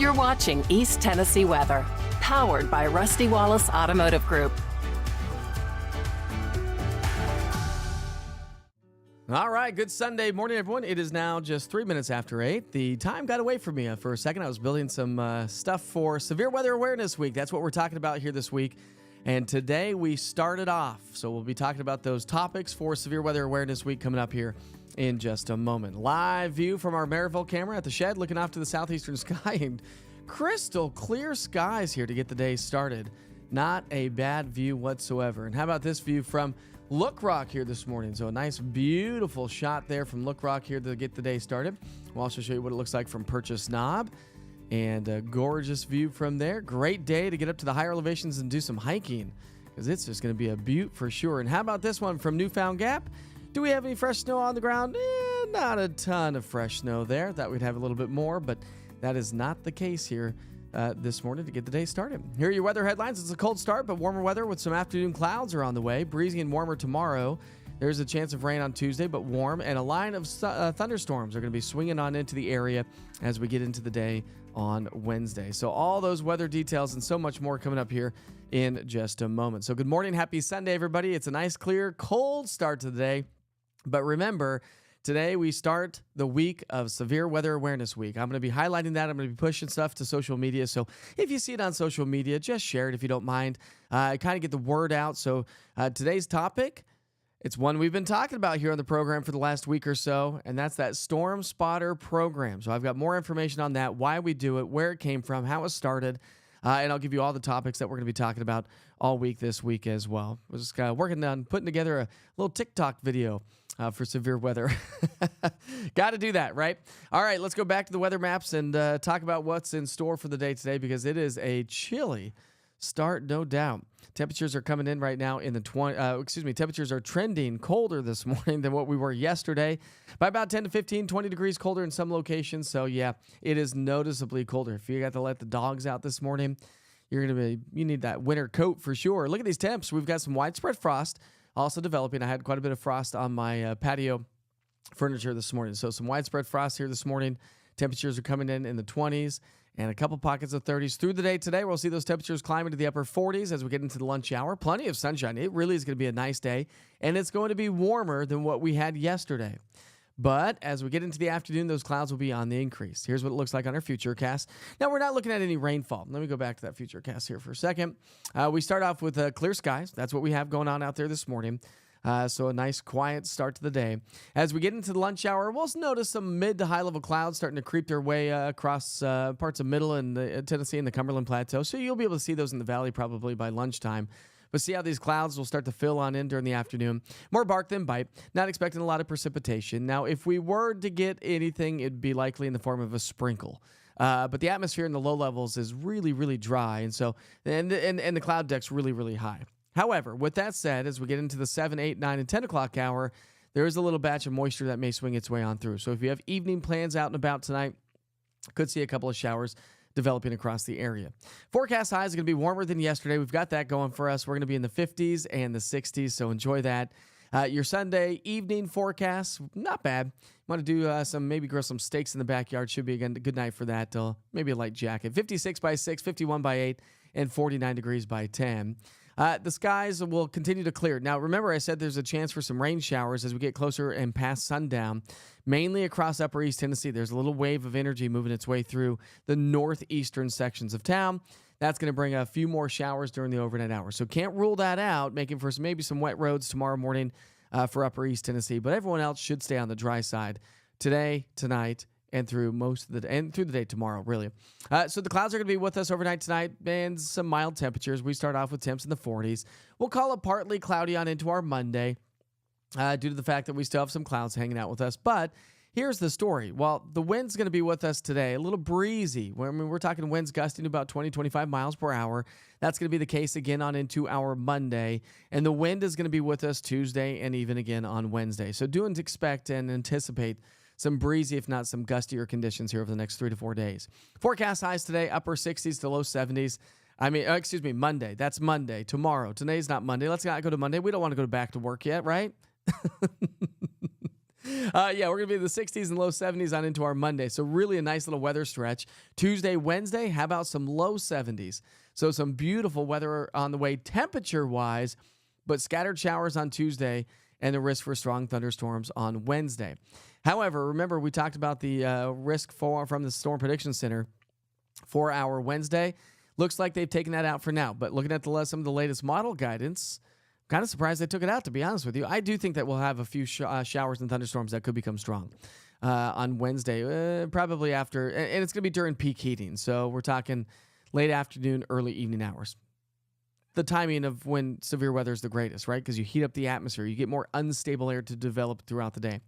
You're watching East Tennessee Weather, powered by Rusty Wallace Automotive Group. All right, good Sunday morning, everyone. It is now just 3 minutes after 8. The time got away from me for a second. I was building some stuff for Severe Weather Awareness Week. That's what we're talking about here this week. And today we started off. So we'll be talking about those topics for Severe Weather Awareness Week coming up here in just a moment. Live view from our Maryville camera at the shed, looking off to the southeastern sky, and crystal clear skies here to get the day started. Not a bad view whatsoever. And how about this view from Look Rock here this morning? So a nice, beautiful shot there from Look Rock here to get the day started. We'll also show you what it looks like from Purchase Knob. And a gorgeous view from there. Great day to get up to the higher elevations and do some hiking, because it's just going to be a beaut for sure. And how about this one from Newfound Gap? Do we have any fresh snow on the ground? Not a ton of fresh snow there. Thought we'd have a little bit more, but that is not the case here this morning to get the day started. Here are your weather headlines. It's a cold start, but warmer weather with some afternoon clouds are on the way. Breezy and warmer tomorrow. There's a chance of rain on Tuesday, but warm. And a line of thunderstorms are going to be swinging on into the area as we get into the day on Wednesday. So all those weather details and so much more coming up here in just a moment. So good morning. Happy Sunday, everybody. It's a nice, clear, cold start to the day. But remember, today we start the week of Severe Weather Awareness Week. I'm going to be highlighting that. I'm going to be pushing stuff to social media. So if you see it on social media, just share it if you don't mind. Kind of get the word out. So today's topic, it's one we've been talking about here on the program for the last week or so, and that's that Storm Spotter program. So I've got more information on that, why we do it, where it came from, how it started, and I'll give you all the topics that we're going to be talking about all week this week as well. We're just working on putting together a little TikTok video for severe weather. Got to do that, right? All right, let's go back to the weather maps and talk about what's in store for the day today, because it is a chilly start, no doubt. Temperatures are coming in right now in the temperatures are trending colder this morning than what we were yesterday by about 10 to 15, 20 degrees colder in some locations. So yeah, it is noticeably colder. If you got to let the dogs out this morning, you need that winter coat for sure. Look at these temps. We've got some widespread frost also developing. I had quite a bit of frost on my patio furniture this morning. So some widespread frost here this morning. Temperatures are coming in the 20s. And a couple pockets of 30s through the day today. We'll see those temperatures climb into the upper 40s as we get into the lunch hour. Plenty of sunshine. It really is going to be a nice day. And it's going to be warmer than what we had yesterday. But as we get into the afternoon, those clouds will be on the increase. Here's what it looks like on our Futurecast. Now, we're not looking at any rainfall. Let me go back to that Futurecast here for a second. We start off with clear skies. That's what we have going on out there this morning. So a nice quiet start to the day. As we get into the lunch hour, we'll notice some mid to high level clouds starting to creep their way across parts of middle and Tennessee and the Cumberland Plateau. So you'll be able to see those in the valley probably by lunchtime. But see how these clouds will start to fill on in during the afternoon. More bark than bite. Not expecting a lot of precipitation. Now, if we were to get anything, it'd be likely in the form of a sprinkle. But the atmosphere in the low levels is really, really dry. And so, and the cloud deck's really, really high. However, with that said, as we get into the 7, 8, 9, and 10 o'clock hour, there is a little batch of moisture that may swing its way on through. So if you have evening plans out and about tonight, could see a couple of showers developing across the area. Forecast highs are going to be warmer than yesterday. We've got that going for us. We're going to be in the 50s and the 60s, so enjoy that. Your Sunday evening forecast, not bad. Want to do maybe grill some steaks in the backyard. Should be a good night for that. Maybe a light jacket. 56 by 6, 51 by 8, and 49 degrees by 10. The skies will continue to clear. Now, remember I said there's a chance for some rain showers as we get closer and past sundown, mainly across upper East Tennessee. There's a little wave of energy moving its way through the northeastern sections of town. That's going to bring a few more showers during the overnight hours. So can't rule that out, making for maybe some wet roads tomorrow morning for upper East Tennessee. But everyone else should stay on the dry side today, tonight, and through through the day tomorrow, really. So the clouds are going to be with us overnight tonight, and some mild temperatures. We start off with temps in the 40s. We'll call it partly cloudy on into our Monday due to the fact that we still have some clouds hanging out with us. But here's the story. While the wind's going to be with us today, a little breezy. We're talking winds gusting about 20, 25 miles per hour. That's going to be the case again on into our Monday. And the wind is going to be with us Tuesday and even again on Wednesday. So do expect and anticipate some breezy, if not some gustier conditions here over the next 3 to 4 days. Forecast highs today, upper 60s to low 70s. Monday. That's Monday. Tomorrow. Today's not Monday. Let's not go to Monday. We don't want to go back to work yet, right? Yeah, we're going to be in the 60s and low 70s on into our Monday. So really a nice little weather stretch. Tuesday, Wednesday, how about some low 70s? So some beautiful weather on the way temperature-wise, but scattered showers on Tuesday and the risk for strong thunderstorms on Wednesday. However, remember we talked about the risk from the Storm Prediction Center for our Wednesday. Looks like they've taken that out for now. But looking at some of the latest model guidance, kind of surprised they took it out, to be honest with you. I do think that we'll have a few showers and thunderstorms that could become strong on Wednesday, probably after, and it's going to be during peak heating. So we're talking late afternoon, early evening hours. The timing of when severe weather is the greatest, right? Because you heat up the atmosphere. You get more unstable air to develop throughout the day.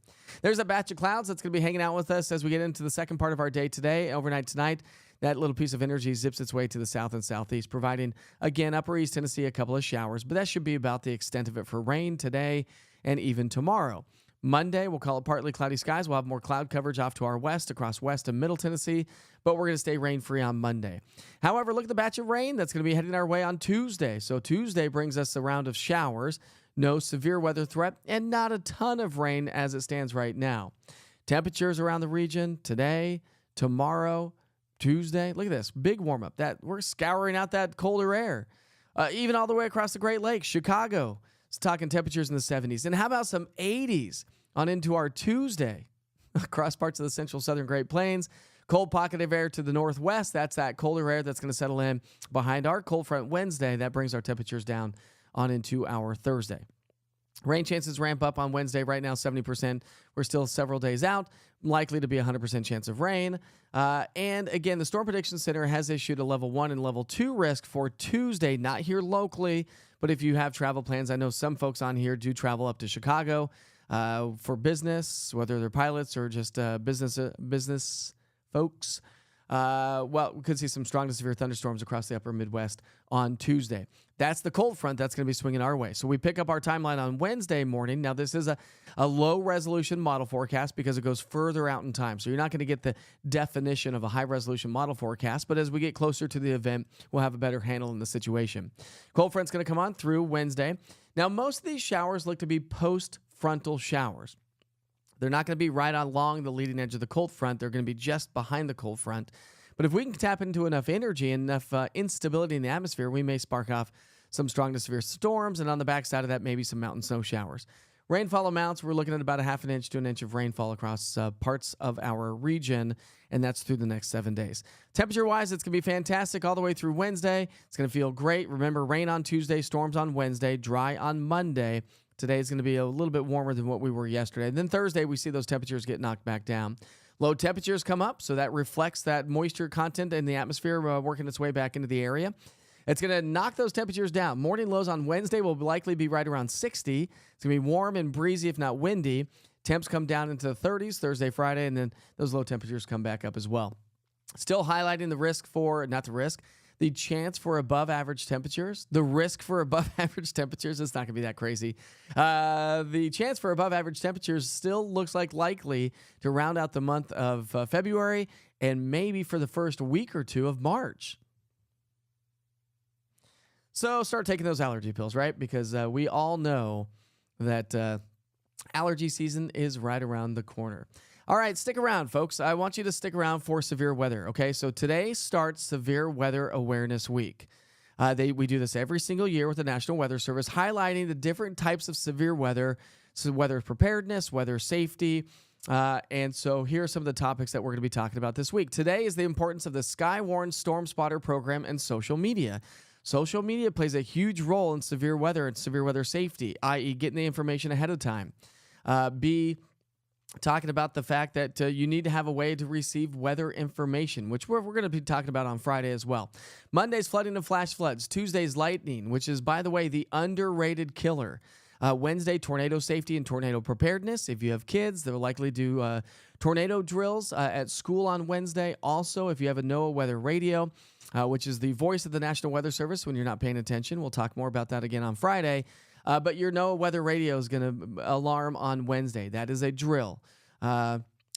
There's a batch of clouds that's going to be hanging out with us as we get into the second part of our day today. Overnight tonight, that little piece of energy zips its way to the south and southeast, providing, again, upper East Tennessee a couple of showers. But that should be about the extent of it for rain today and even tomorrow. Monday, we'll call it partly cloudy skies. We'll have more cloud coverage off to our west, across west and middle Tennessee, but we're going to stay rain-free on Monday. However, look at the batch of rain that's going to be heading our way on Tuesday. So Tuesday brings us a round of showers, no severe weather threat, and not a ton of rain as it stands right now. Temperatures around the region today, tomorrow, Tuesday. Look at this, big warm-up. That we're scouring out that colder air, even all the way across the Great Lakes, Chicago. It's talking temperatures in the 70s. And how about some 80s on into our Tuesday across parts of the central southern Great Plains? Cold pocket of air to the northwest. That's that colder air that's going to settle in behind our cold front Wednesday. That brings our temperatures down on into our Thursday. Rain chances ramp up on Wednesday. Right now, 70%. We're still several days out. Likely to be 100% chance of rain. And again, the Storm Prediction Center has issued a level 1 and level 2 risk for Tuesday, not here locally, but if you have travel plans, I know some folks on here do travel up to Chicago for business, whether they're pilots or just business folks. Well, we could see some strong to severe thunderstorms across the upper Midwest on Tuesday. That's the cold front that's going to be swinging our way. So we pick up our timeline on Wednesday morning. Now, this is a low-resolution model forecast because it goes further out in time. So you're not going to get the definition of a high-resolution model forecast, but as we get closer to the event, we'll have a better handle on the situation. Cold front's going to come on through Wednesday. Now, most of these showers look to be post-frontal showers. They're not going to be right along the leading edge of the cold front. They're going to be just behind the cold front. But if we can tap into enough energy and enough instability in the atmosphere, we may spark off some strong to severe storms, and on the backside of that, maybe some mountain snow showers. Rainfall amounts, we're looking at about a half an inch to an inch of rainfall across parts of our region, and that's through the next 7 days. Temperature-wise, it's going to be fantastic all the way through Wednesday. It's going to feel great. Remember, rain on Tuesday, storms on Wednesday, dry on Monday. Today is going to be a little bit warmer than what we were yesterday. And then Thursday, we see those temperatures get knocked back down. Low temperatures come up, so that reflects that moisture content in the atmosphere working its way back into the area. It's going to knock those temperatures down. Morning lows on Wednesday will likely be right around 60. It's going to be warm and breezy, if not windy. Temps come down into the 30s Thursday, Friday, and then those low temperatures come back up as well. Still highlighting the chance for above average temperatures. The risk for above average temperatures, it's not going to be that crazy. The chance for above average temperatures still looks like likely to round out the month of February and maybe for the first week or two of March. So start taking those allergy pills, right? Because we all know that allergy season is right around the corner. All right, stick around, folks. I want you to stick around for severe weather, okay? So today starts Severe Weather Awareness Week. We do this every single year with the National Weather Service, highlighting the different types of severe weather, so weather preparedness, weather safety. And so here are some of the topics that we're going to be talking about this week. Today is the importance of the Skywarn Storm Spotter program and social media. Social media plays a huge role in severe weather and severe weather safety, i.e. getting the information ahead of time. Talking about the fact that you need to have a way to receive weather information, which we're going to be talking about on Friday as well. Monday's flooding and flash floods. Tuesday's lightning, which is, by the way, the underrated killer. Wednesday, tornado safety and tornado preparedness. If you have kids, they'll likely do tornado drills at school on Wednesday. Also, if you have a NOAA weather radio, which is the voice of the National Weather Service when you're not paying attention. We'll talk more about that again on Friday. But your NOAA weather radio is going to alarm on Wednesday. That is a drill.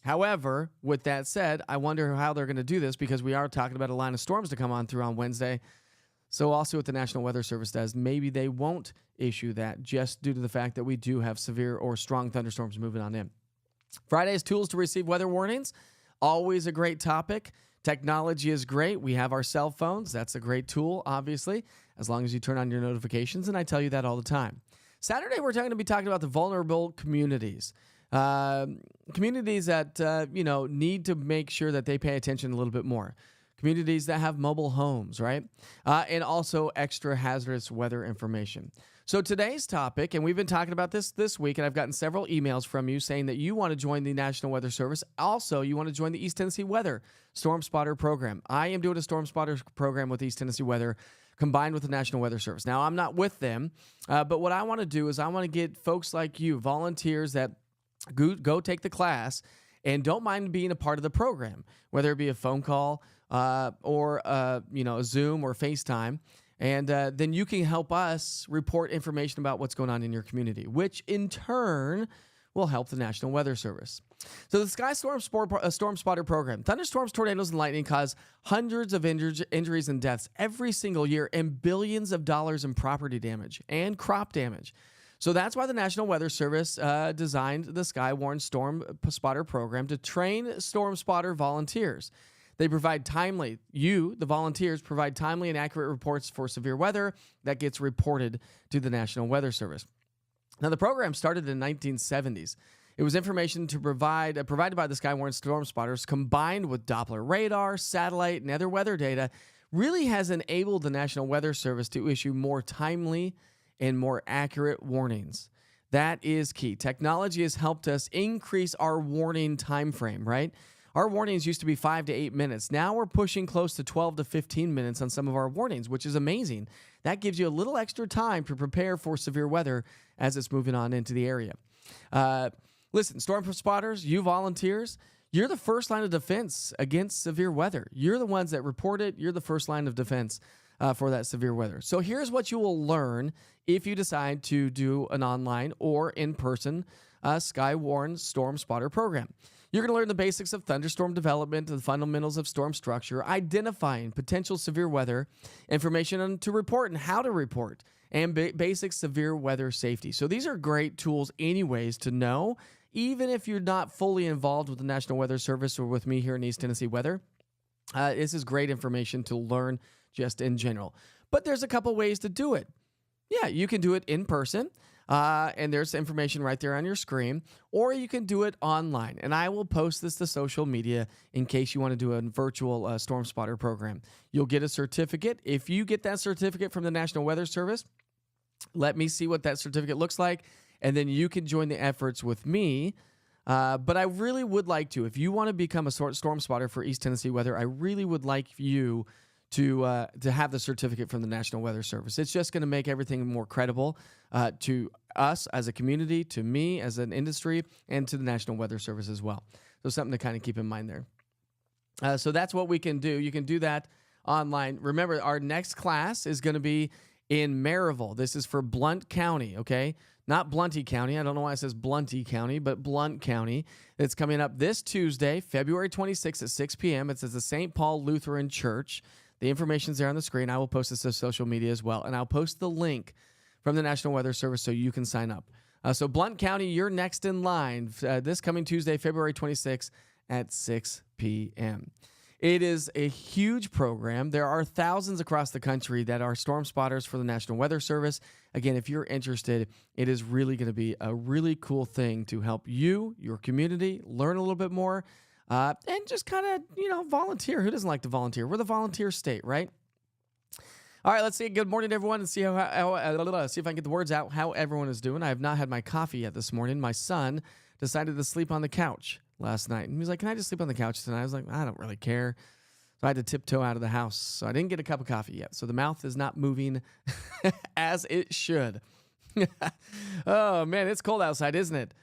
However, with that said, I wonder how they're going to do this because we are talking about a line of storms to come on through on Wednesday. So I'll see what the National Weather Service does. Maybe they won't issue that just due to the fact that we do have severe or strong thunderstorms moving on in. Friday's tools to receive weather warnings. Always a great topic. Technology is great. We have our cell phones. That's a great tool, obviously, as long as you turn on your notifications. And I tell you that all the time. Saturday, we're going to be talking about the vulnerable communities. Communities that, need to make sure that they pay attention a little bit more. Communities that have mobile homes, right? And also extra hazardous weather information. So today's topic, and we've been talking about this week, and I've gotten several emails from you saying that you want to join the National Weather Service. Also, you want to join the East Tennessee Weather Storm Spotter program. I am doing a Storm Spotter program with East Tennessee Weather combined with the National Weather Service. Now, I'm not with them, but what I want to do is I want to get folks like you, volunteers that go take the class and don't mind being a part of the program, whether it be a phone call or a Zoom or FaceTime. And then you can help us report information about what's going on in your community, which in turn will help the National Weather Service. So the Sky Storm Spotter program. Thunderstorms, tornadoes, and lightning cause hundreds of injuries and deaths every single year and billions of dollars in property damage and crop damage. So that's why the National Weather Service designed the Skywarn Storm Spotter program to train storm spotter volunteers. They provide the volunteers provide timely and accurate reports for severe weather that gets reported to the National Weather Service. Now, the program started in the 1970s. It was information provided by the Skywarn Storm Spotters combined with Doppler radar, satellite, and other weather data really has enabled the National Weather Service to issue more timely and more accurate warnings. That is key. Technology has helped us increase our warning time frame, right? Our warnings used to be 5 to 8 minutes. Now we're pushing close to 12 to 15 minutes on some of our warnings, which is amazing. That gives you a little extra time to prepare for severe weather as it's moving on into the area. Listen, storm spotters, you volunteers, you're the first line of defense against severe weather. You're the ones that report it. You're the first line of defense for that severe weather. So here's what you will learn if you decide to do an online or in-person Skywarn Storm Spotter program. You're going to learn the basics of thunderstorm development, the fundamentals of storm structure, identifying potential severe weather, information on to report and how to report, and basic severe weather safety. So these are great tools anyways to know, even if you're not fully involved with the National Weather Service or with me here in East Tennessee Weather. This is great information to learn just in general. But there's a couple ways to do it. Yeah, you can do it in person. And there's information right there on your screen, or you can do it online. And I will post this to social media in case you want to do a virtual Storm Spotter program. You'll get a certificate. If you get that certificate from the National Weather Service, let me see what that certificate looks like, and then you can join the efforts with me. But I really would like to, if you want to become a storm spotter for East Tennessee Weather, I really would like you to have the certificate from the National Weather Service. It's just going to make everything more credible to us as a community, to me as an industry, and to the National Weather Service as well. So something to kind of keep in mind there. So that's what we can do. You can do that online. Remember, our next class is going to be in Maryville. This is for Blount County, okay? Not Blunty County. I don't know why it says Blunty County, but Blount County. It's coming up this Tuesday, February 26th at 6 p.m. It's at the St. Paul Lutheran Church. The information's there on the screen. I will post this to social media as well. And I'll post the link from the National Weather Service so you can sign up. So Blount County, you're next in line this coming Tuesday, February 26th at 6 p.m. It is a huge program. There are thousands across the country that are storm spotters for the National Weather Service. Again, if you're interested, it is really going to be a really cool thing to help you, your community, learn a little bit more, and just kind of, volunteer. Who doesn't like to volunteer? We're the volunteer state, right? All right, let's say good morning to everyone and see see if I can get the words out, how everyone is doing. I have not had my coffee yet this morning. My son decided to sleep on the couch last night. And he was like, can I just sleep on the couch tonight? I was like, I don't really care. So I had to tiptoe out of the house. So I didn't get a cup of coffee yet. So the mouth is not moving as it should. Oh, man, it's cold outside, isn't it?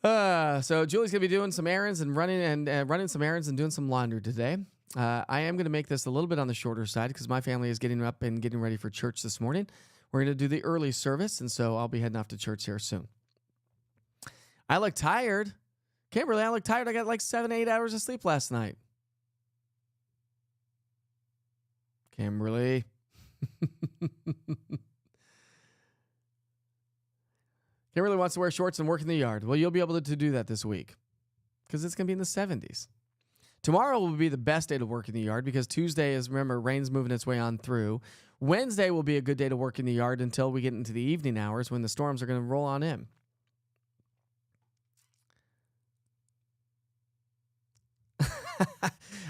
So Julie's going to be doing some errands and running some errands and doing some laundry today. I am going to make this a little bit on the shorter side because my family is getting up and getting ready for church this morning. We're going to do the early service, and so I'll be heading off to church here soon. I look tired. Kimberly, I look tired. I got like 7-8 hours of sleep last night. Kimberly. Kimberly wants to wear shorts and work in the yard. Well, you'll be able to do that this week because it's going to be in the 70s. Tomorrow will be the best day to work in the yard because Tuesday is, remember, rain's moving its way on through. Wednesday will be a good day to work in the yard until we get into the evening hours when the storms are going to roll on in.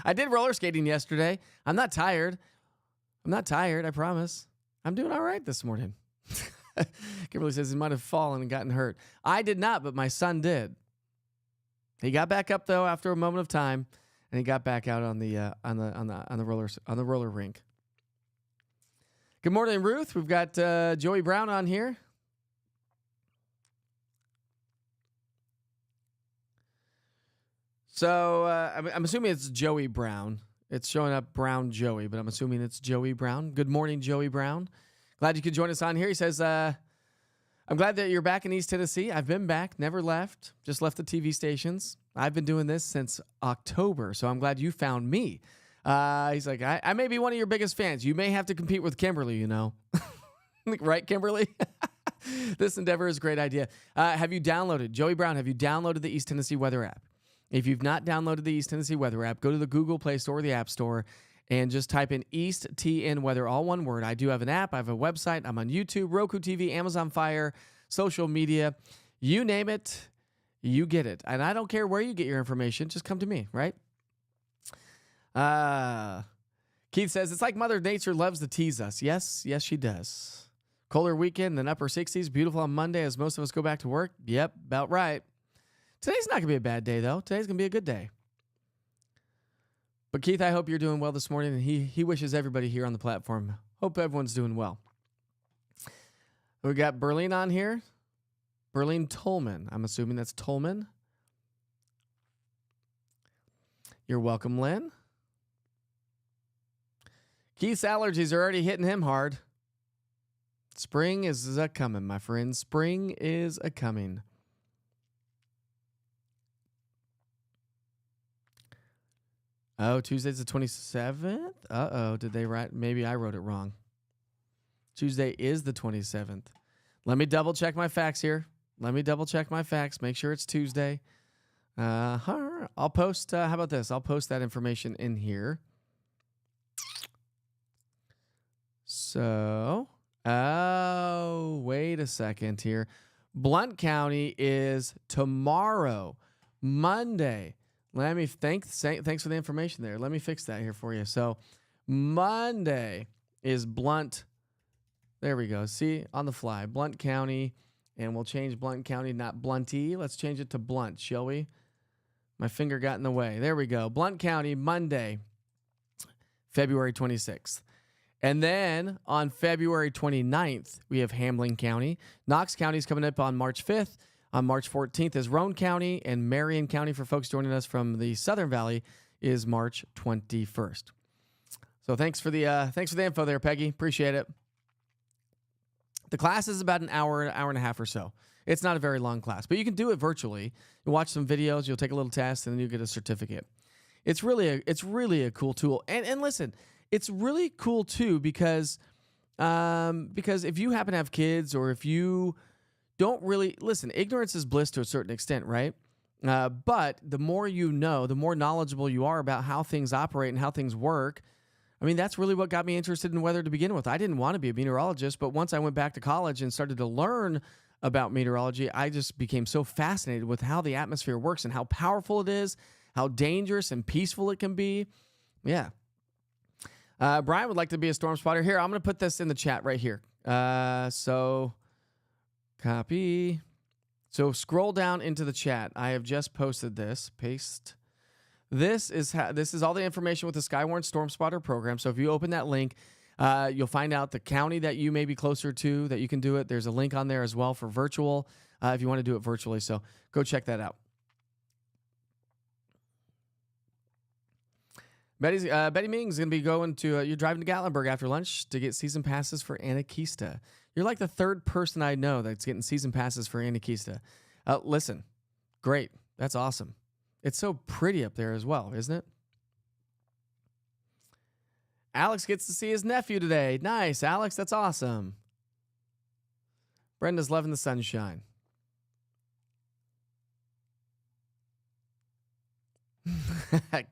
I did roller skating yesterday. I'm not tired. I promise. I'm doing all right this morning. Kimberly says he might have fallen and gotten hurt. I did not, but my son did. He got back up though after a moment of time, and he got back out on the roller rink. Good morning, Ruth. We've got Joey Brown on here. So I'm assuming it's Joey Brown. It's showing up Brown Joey, but I'm assuming it's Joey Brown. Good morning, Joey Brown. Glad you could join us on here. He says, I'm glad that you're back in East Tennessee. I've been back, never left, just left the TV stations. I've been doing this since October, so I'm glad you found me. He's like, I may be one of your biggest fans. You may have to compete with Kimberly, you know. Right, Kimberly? This endeavor is a great idea. Have you downloaded, Joey Brown, have you downloaded the East Tennessee Weather app? If you've not downloaded the East Tennessee Weather app, go to the Google Play Store or the App Store and just type in East TN Weather, all one word. I do have an app. I have a website. I'm on YouTube, Roku TV, Amazon Fire, social media. You name it, you get it. And I don't care where you get your information. Just come to me, right? Keith says, it's like Mother Nature loves to tease us. Yes, she does. Colder weekend than upper 60s. Beautiful on Monday as most of us go back to work. Yep, about right. Today's not going to be a bad day, though. Today's going to be a good day. But, Keith, I hope you're doing well this morning, and he wishes everybody here on the platform. Hope everyone's doing well. We got Berlin on here. Berlin Tolman. I'm assuming that's Tolman. You're welcome, Lynn. Keith's allergies are already hitting him hard. Spring is a-coming, my friend. Spring is a-coming. Oh, Tuesday's the 27th? Uh-oh, did they write? Maybe I wrote it wrong. Tuesday is the 27th. Let me double check my facts here. Make sure it's Tuesday. I'll post, how about this? I'll post that information in here. So, wait a second here. Blount County is tomorrow, Monday. Let me thanks for the information there. Let me fix that here for you. So Monday is Blount. There we go. See, on the fly, Blount County, and we'll change Blount County, not Blunty. Let's change it to Blount, shall we? My finger got in the way. There we go. Blount County, Monday, February 26th. And then on February 29th, we have Hamlin County. Knox County is coming up on March 5th. On March 14th is Roane County, and Marion County, for folks joining us from the Southern Valley, is March 21st. So thanks for the info there, Peggy. Appreciate it. The class is about an hour and a half or so. It's not a very long class, but you can do it virtually. You'll watch some videos, you'll take a little test, and then you'll get a certificate. It's really a cool tool. And listen, it's really cool too because if you happen to have kids, or if you don't really listen, ignorance is bliss to a certain extent, right? But the more you know, the more knowledgeable you are about how things operate and how things work. I mean, that's really what got me interested in weather to begin with. I didn't want to be a meteorologist, but once I went back to college and started to learn about meteorology, I just became so fascinated with how the atmosphere works and how powerful it is, how dangerous and peaceful it can be. Yeah. Brian would like to be a storm spotter. Here, I'm going to put this in the chat right here. So copy. So scroll down into the chat. I have just posted this. Paste. This is all the information with the Skywarn Storm Spotter program. So if you open that link, you'll find out the county that you may be closer to that you can do it. There's a link on there as well for virtual if you want to do it virtually. So go check that out. Betty Ming is going to be going to, you're driving to Gatlinburg after lunch to get season passes for Anakeesta. You're like the third person I know that's getting season passes for Anakeesta. Listen, great. That's awesome. It's so pretty up there as well, isn't it? Alex gets to see his nephew today. Nice, Alex. That's awesome. Brenda's loving the sunshine.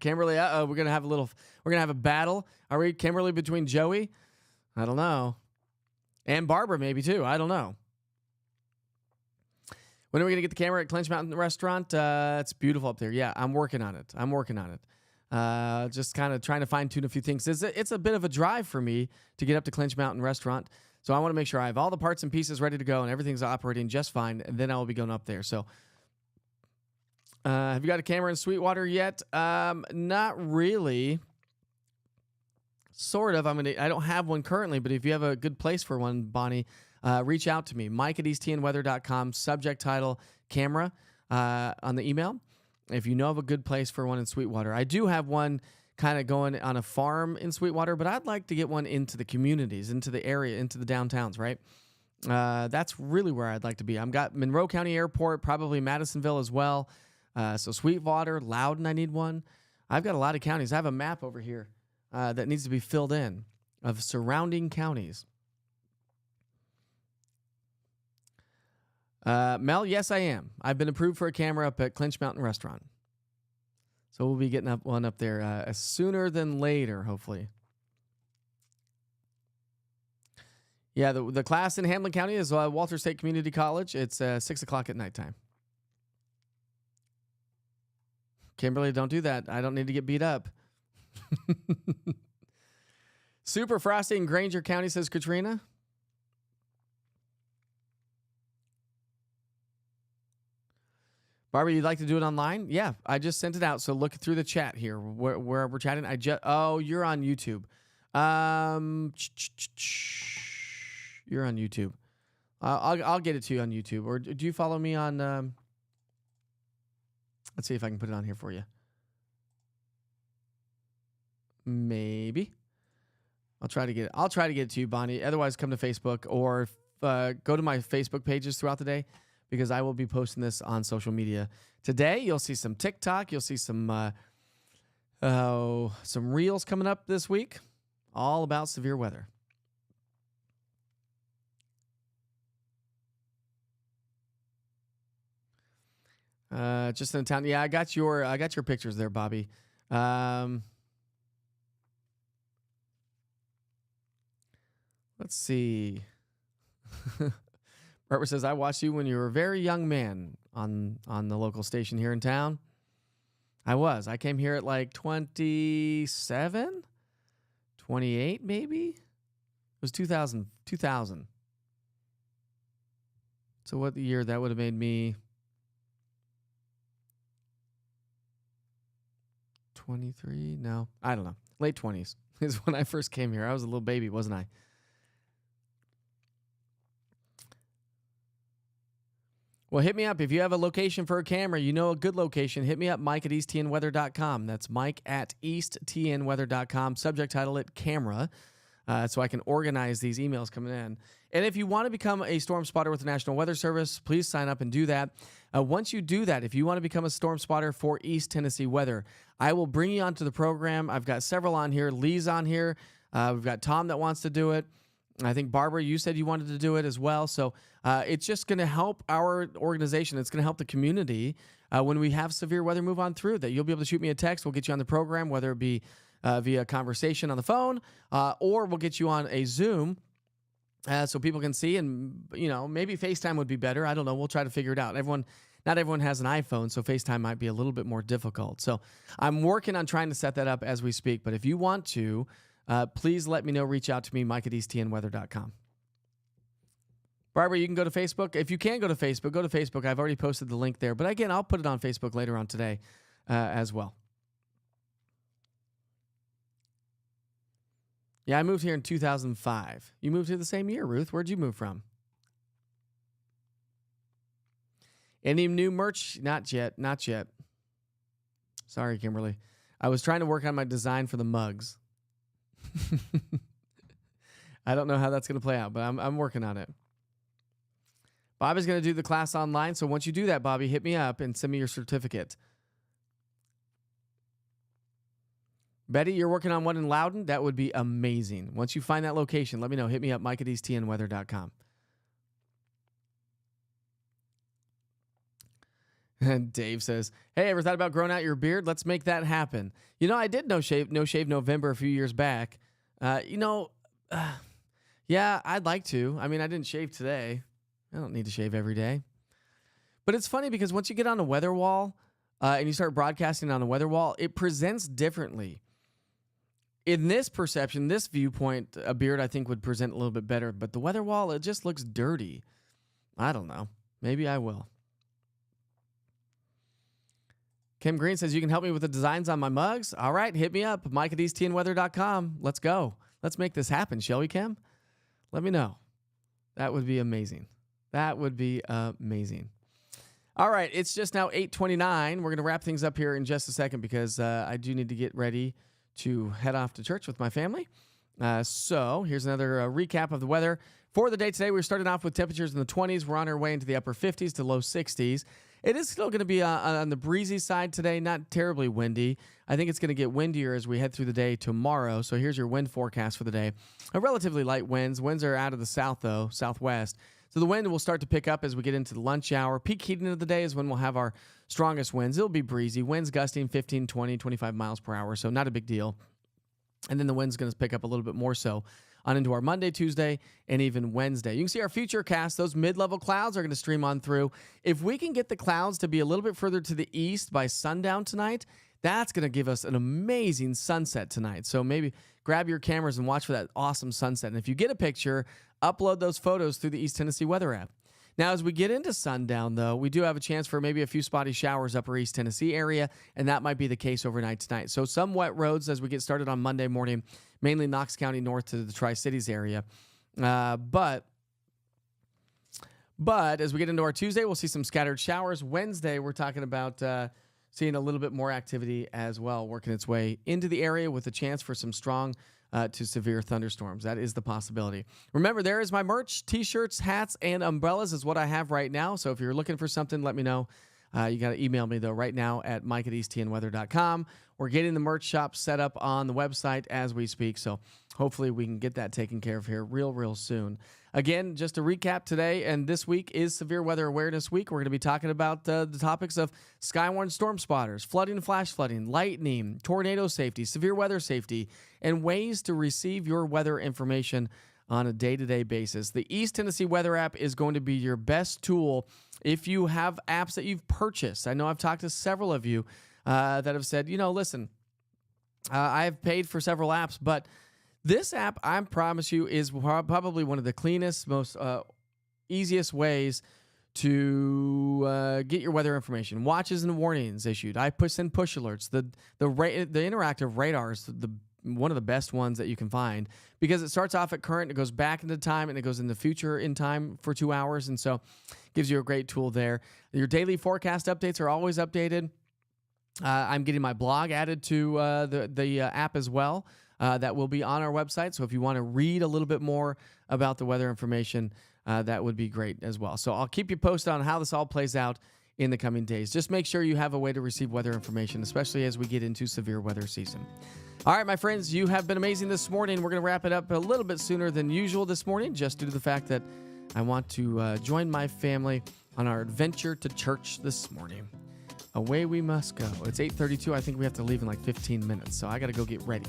Kimberly, we're gonna have a battle. Are we, Kimberly, between Joey? I don't know. And Barbara maybe too. I don't know. When are we gonna get the camera at Clinch Mountain Restaurant? It's beautiful up there. Yeah, I'm working on it. Just kind of trying to fine tune a few things. It's a bit of a drive for me to get up to Clinch Mountain Restaurant. So I want to make sure I have all the parts and pieces ready to go and everything's operating just fine. And then I will be going up there. So have you got a camera in Sweetwater yet? Not really. Sort of. I don't have one currently, but if you have a good place for one, Bonnie, reach out to me. Mike@easttnweather.com. Subject title camera on the email. If you know of a good place for one in Sweetwater. I do have one kind of going on a farm in Sweetwater, but I'd like to get one into the communities, into the area, into the downtowns, right? That's really where I'd like to be. I've got Monroe County Airport, probably Madisonville as well. So Sweetwater, Loudon, I need one. I've got a lot of counties. I have a map over here that needs to be filled in of surrounding counties. Mel, yes, I am. I've been approved for a camera up at Clinch Mountain Restaurant. So we'll be getting one up there sooner than later, hopefully. Yeah, the class in Hamlin County is Walter State Community College. It's 6 o'clock at nighttime. Kimberly, don't do that. I don't need to get beat up. Super frosty in Granger County, says Katrina. Barbara, you'd like to do it online? Yeah, I just sent it out. So look through the chat here where we're chatting. You're on YouTube. You're on YouTube. I'll get it to you on YouTube. Or do you follow me on? Let's see if I can put it on here for you. Maybe. I'll try to get it to you, Bonnie. Otherwise, come to Facebook or go to my Facebook pages throughout the day, because I will be posting this on social media. Today, you'll see some TikTok. You'll see some reels coming up this week, all about severe weather. Just in town. Yeah, I got your pictures there, Bobby. Let's see. Barbara says, I watched you when you were a very young man on the local station here in town. I came here at like 27, 28 maybe. It was 2000. So what year that would have made me? 23? No, I don't know. Late 20s is when I first came here. I was a little baby, wasn't I? Well, hit me up. If you have a location for a camera, you know a good location, hit me up, Mike@easttnweather.com. That's Mike@easttnweather.com. Subject title it camera, so I can organize these emails coming in. And if you want to become a storm spotter with the National Weather Service, please sign up and do that. Once you do that, if you want to become a storm spotter for East Tennessee weather, I will bring you onto the program. I've got several on here. Lee's on here. We've got Tom that wants to do it. I think, Barbara, you said you wanted to do it as well. So it's just going to help our organization. It's going to help the community when we have severe weather move on through that. You'll be able to shoot me a text. We'll get you on the program, whether it be via conversation on the phone or we'll get you on a Zoom so people can see. And, maybe FaceTime would be better. I don't know. We'll try to figure it out. Not everyone has an iPhone, so FaceTime might be a little bit more difficult. So I'm working on trying to set that up as we speak. But if you want to, please let me know. Reach out to me, Mike@easttnweather.com. Barbara, you can go to Facebook. If you can go to Facebook. I've already posted the link there. But again, I'll put it on Facebook later on today as well. Yeah, I moved here in 2005. You moved here the same year, Ruth. Where'd you move from? Any new merch? Not yet. Sorry, Kimberly. I was trying to work on my design for the mugs. I don't know how that's going to play out, but I'm working on it. Bobby's going to do the class online, so once you do that, Bobby, hit me up and send me your certificate. Betty, you're working on one in Loudon? That would be amazing. Once you find that location, let me know. Hit me up, Mike@easttnweather.com. And Dave says, hey, ever thought about growing out your beard? Let's make that happen. I did no shave November a few years back. Yeah, I'd like to. I mean, I didn't shave today. I don't need to shave every day. But it's funny because once you get on a weather wall and you start broadcasting on a weather wall, it presents differently. In this perception, this viewpoint, a beard I think would present a little bit better. But the weather wall, it just looks dirty. I don't know. Maybe I will. Kim Green says, you can help me with the designs on my mugs. All right, hit me up. Mike at easttandweather.com. Let's go. Let's make this happen, shall we, Kim? Let me know. That would be amazing. That would be amazing. All right, it's just now 8:29. We're going to wrap things up here in just a second because I do need to get ready to head off to church with my family. So here's another recap of the weather. For the day today, we're starting off with temperatures in the 20s. We're on our way into the upper 50s to low 60s. It is still going to be on the breezy side today, not terribly windy. I think it's going to get windier as we head through the day tomorrow. So here's your wind forecast for the day. A relatively light winds. Winds are out of the south, though, southwest. So the wind will start to pick up as we get into the lunch hour. Peak heating of the day is when we'll have our strongest winds. It'll be breezy. Winds gusting 15, 20, 25 miles per hour, so not a big deal. And then the wind's going to pick up a little bit more so on into our Monday, Tuesday, and even Wednesday. You can see our future cast. Those mid-level clouds are going to stream on through. If we can get the clouds to be a little bit further to the east by sundown tonight, that's going to give us an amazing sunset tonight. So maybe grab your cameras and watch for that awesome sunset. And if you get a picture, upload those photos through the East Tennessee Weather app. Now, as we get into sundown, though, we do have a chance for maybe a few spotty showers upper East Tennessee area, and that might be the case overnight tonight. So some wet roads as we get started on Monday morning, mainly Knox County north to the Tri-Cities area. But as we get into our Tuesday, we'll see some scattered showers. Wednesday, we're talking about seeing a little bit more activity as well, working its way into the area with a chance for some strong to severe thunderstorms. That is the possibility. Remember, there is my merch. T-shirts, hats, and umbrellas is what I have right now. So if you're looking for something, let me know. You got to email me, though, right now at mike@easttandweather.com. We're getting the merch shop set up on the website as we speak. So hopefully we can get that taken care of here real soon. Again, just to recap, today and this week is Severe Weather Awareness Week. We're going to be talking about the topics of Skywarn storm spotters, flooding and flash flooding, lightning, tornado safety, severe weather safety, and ways to receive your weather information on a day-to-day basis. The East Tennessee Weather app is going to be your best tool if you have apps that you've purchased. I know I've talked to several of you that have said, listen, I've paid for several apps, but this app, I promise you, is probably one of the cleanest, most easiest ways to get your weather information. Watches and warnings issued. I send push alerts. The interactive radar is one of the best ones that you can find because it starts off at current, it goes back into time, and it goes in the future in time for 2 hours, and so gives you a great tool there. Your daily forecast updates are always updated. I'm getting my blog added to the app as well. That will be on our website. So if you want to read a little bit more about the weather information, that would be great as well. So I'll keep you posted on how this all plays out in the coming days. Just make sure you have a way to receive weather information, especially as we get into severe weather season. All right, my friends, you have been amazing this morning. We're going to wrap it up a little bit sooner than usual this morning, just due to the fact that I want to join my family on our adventure to church this morning. Away we must go. It's 8:32. I think we have to leave in like 15 minutes, so I got to go get ready.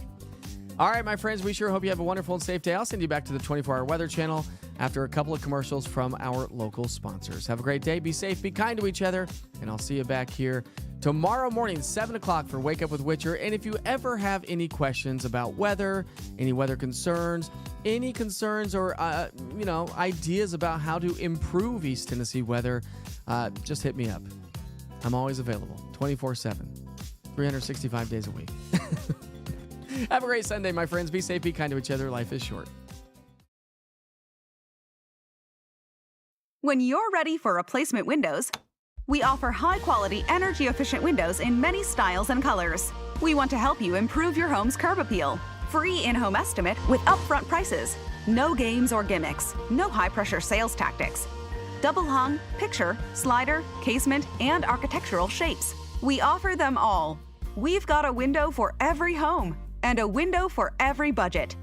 All right, my friends, we sure hope you have a wonderful and safe day. I'll send you back to the 24-hour Weather Channel after a couple of commercials from our local sponsors. Have a great day. Be safe. Be kind to each other. And I'll see you back here tomorrow morning, 7 o'clock for Wake Up with Witcher. And if you ever have any questions about weather, any weather concerns, any concerns or, ideas about how to improve East Tennessee weather, just hit me up. I'm always available, 24/7, 365 days a week. Have a great Sunday, my friends. Be safe, be kind to each other. Life is short. When you're ready for replacement windows, we offer high-quality, energy-efficient windows in many styles and colors. We want to help you improve your home's curb appeal. Free in-home estimate with upfront prices. No games or gimmicks. No high-pressure sales tactics. Double hung, picture, slider, casement, and architectural shapes. We offer them all. We've got a window for every home and a window for every budget.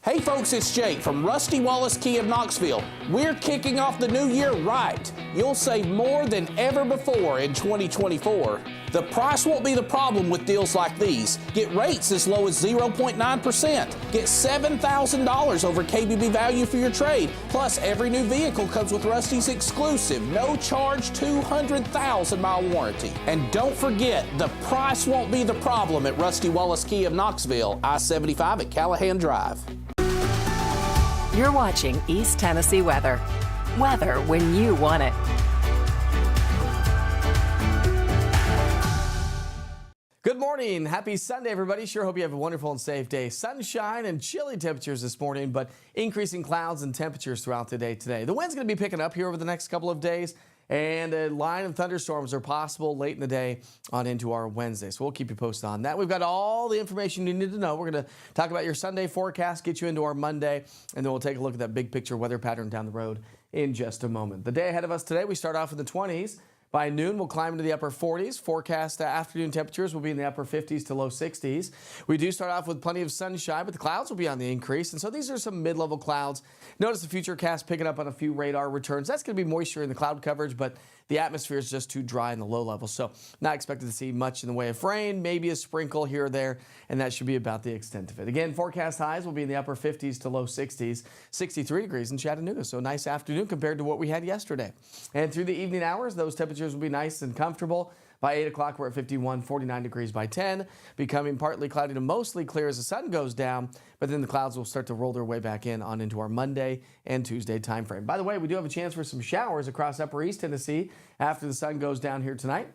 Hey folks, it's Jake from Rusty Wallace Kia of Knoxville. We're kicking off the new year right. You'll save more than ever before in 2024. The price won't be the problem with deals like these. Get rates as low as 0.9%. Get $7,000 over KBB value for your trade. Plus, every new vehicle comes with Rusty's exclusive, no charge 200,000 mile warranty. And don't forget, the price won't be the problem at Rusty Wallace Kia of Knoxville, I-75 at Callahan Drive. You're watching East Tennessee Weather. Weather when you want it. Good morning. Happy Sunday, everybody. Sure hope you have a wonderful and safe day. Sunshine and chilly temperatures this morning, but increasing clouds and temperatures throughout the day today. The wind's going to be picking up here over the next couple of days, and a line of thunderstorms are possible late in the day on into our Wednesday. So we'll keep you posted on that. We've got all the information you need to know. We're going to talk about your Sunday forecast, get you into our Monday, and then we'll take a look at that big picture weather pattern down the road in just a moment. The day ahead of us today, we start off in the 20s. By noon, we'll climb into the upper 40s. Forecast afternoon temperatures will be in the upper 50s to low 60s. We do start off with plenty of sunshine, but the clouds will be on the increase. And so these are some mid-level clouds. Notice the Futurecast picking up on a few radar returns. That's going to be moisture in the cloud coverage, but the atmosphere is just too dry in the low level. So not expected to see much in the way of rain, maybe a sprinkle here or there, and that should be about the extent of it. Again, forecast highs will be in the upper 50s to low 60s, 63 degrees in Chattanooga. So a nice afternoon compared to what we had yesterday. And through the evening hours, those temperatures will be nice and comfortable. By 8 o'clock, we're at 51, 49 degrees by 10, becoming partly cloudy to mostly clear as the sun goes down, but then the clouds will start to roll their way back in on into our Monday and Tuesday time frame. By the way, we do have a chance for some showers across upper East Tennessee after the sun goes down here tonight.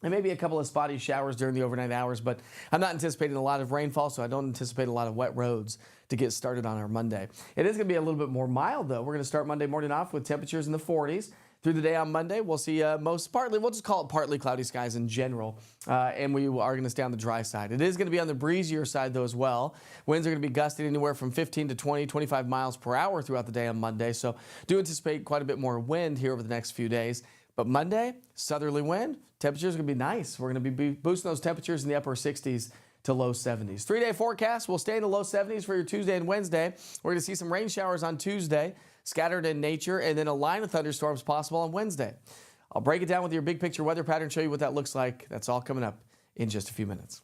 And maybe a couple of spotty showers during the overnight hours, but I'm not anticipating a lot of rainfall, so I don't anticipate a lot of wet roads to get started on our Monday. It is going to be a little bit more mild, though. We're going to start Monday morning off with temperatures in the 40s. Through the day on Monday, we'll see we'll just call it partly cloudy skies in general, and we are going to stay on the dry side. It is going to be on the breezier side, though, as well. Winds are going to be gusting anywhere from 15 to 20, 25 miles per hour throughout the day on Monday, so do anticipate quite a bit more wind here over the next few days. But Monday, southerly wind, temperatures are going to be nice. We're going to be boosting those temperatures in the upper 60s to low 70s. 3-day forecast will stay in the low 70s for your Tuesday and Wednesday. We're going to see some rain showers on Tuesday, scattered in nature, and then a line of thunderstorms possible on Wednesday. I'll break it down with your big picture weather pattern, show you what that looks like. That's all coming up in just a few minutes.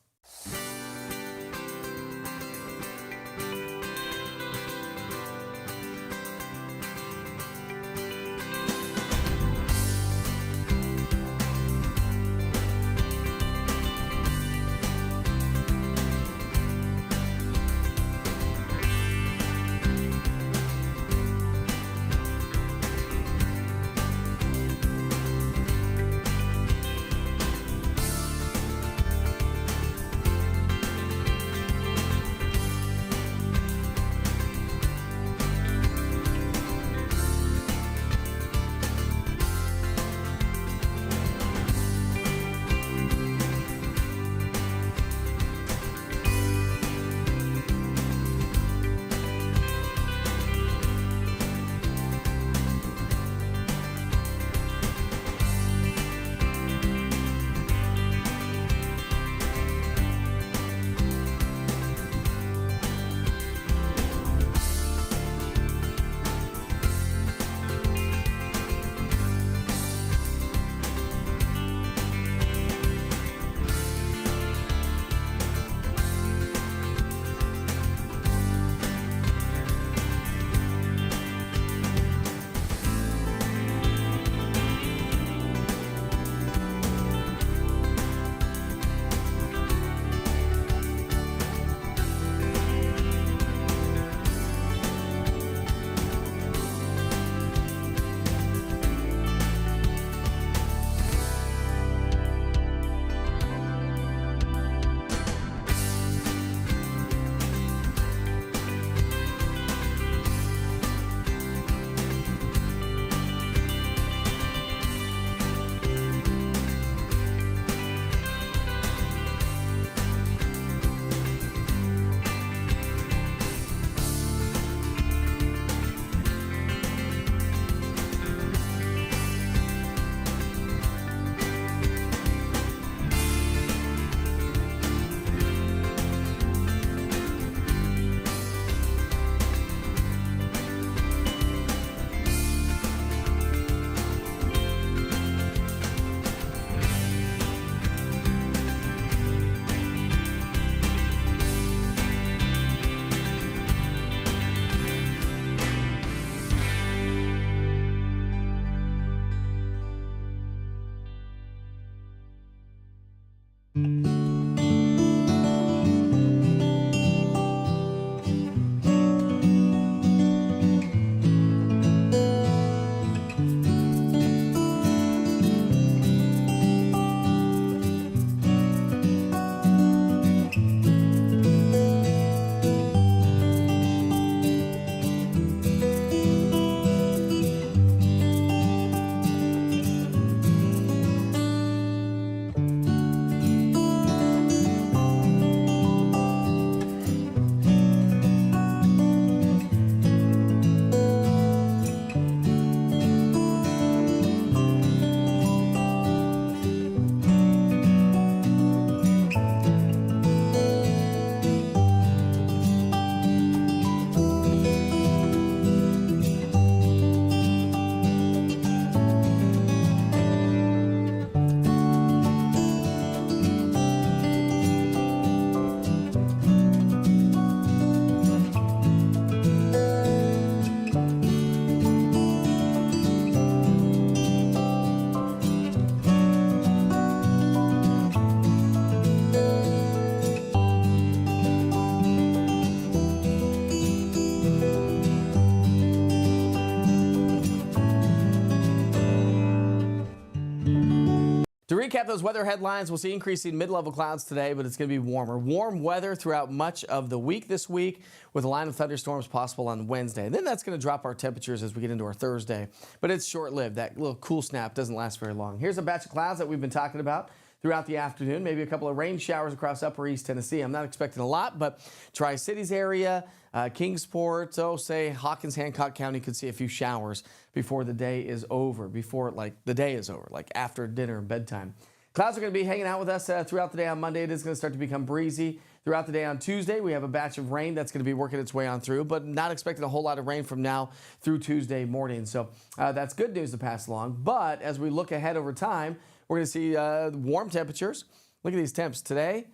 To recap those weather headlines, we'll see increasing mid-level clouds today, but it's going to be warmer. Warm weather throughout much of the week this week with a line of thunderstorms possible on Wednesday. And then that's going to drop our temperatures as we get into our Thursday. But it's short-lived. That little cool snap doesn't last very long. Here's a batch of clouds that we've been talking about throughout the afternoon. Maybe a couple of rain showers across upper East Tennessee. I'm not expecting a lot, but Tri-Cities area, Kingsport, say Hawkins, Hancock County could see a few showers before the day is over, like after dinner and bedtime. Clouds are going to be hanging out with us throughout the day on Monday. It is going to start to become breezy throughout the day on Tuesday. We have a batch of rain that's going to be working its way on through, but not expecting a whole lot of rain from now through Tuesday morning. So that's good news to pass along. But as we look ahead over time, we're going to see warm temperatures. Look at these temps today,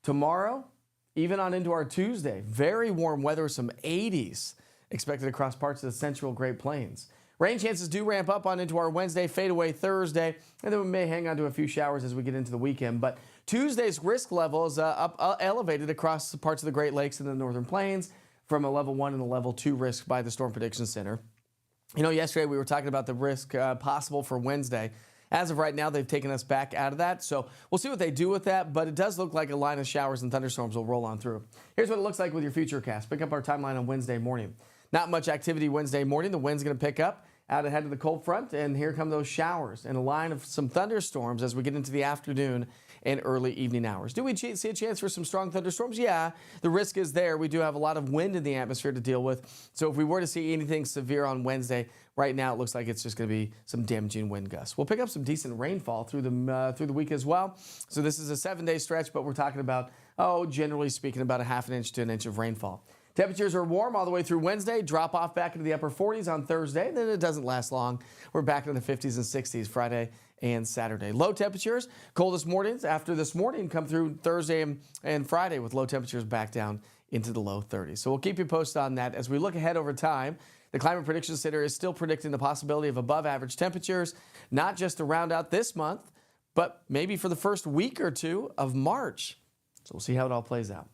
tomorrow, even on into our Tuesday. Very warm weather, some 80s expected across parts of the central Great Plains. Rain chances do ramp up on into our Wednesday, fade away Thursday, and then we may hang on to a few showers as we get into the weekend. But Tuesday's risk level is elevated across parts of the Great Lakes and the Northern Plains from a level 1 and a level 2 risk by the Storm Prediction Center. You know, yesterday we were talking about the risk possible for Wednesday. As of right now, they've taken us back out of that, so we'll see what they do with that, but it does look like a line of showers and thunderstorms will roll on through. Here's what it looks like with your Futurecast. Pick up our timeline on Wednesday morning. Not much activity Wednesday morning. The wind's going to pick up out ahead of the cold front, and here come those showers and a line of some thunderstorms as we get into the afternoon and early evening hours. Do we see a chance for some strong thunderstorms? Yeah, the risk is there. We do have a lot of wind in the atmosphere to deal with, so if we were to see anything severe on Wednesday, right now it looks like it's just going to be some damaging wind gusts. We'll pick up some decent rainfall through the week as well. So this is a 7-day stretch, but we're talking about, generally speaking, about a half an inch to an inch of rainfall. Temperatures are warm all the way through Wednesday, drop off back into the upper 40s on Thursday, and then it doesn't last long. We're back in the 50s and 60s Friday and Saturday. Low temperatures, coldest mornings after this morning come through Thursday and Friday with low temperatures back down into the low 30s. So we'll keep you posted on that. As we look ahead over time, the Climate Prediction Center is still predicting the possibility of above average temperatures, not just to round out this month, but maybe for the first week or two of March. So we'll see how it all plays out.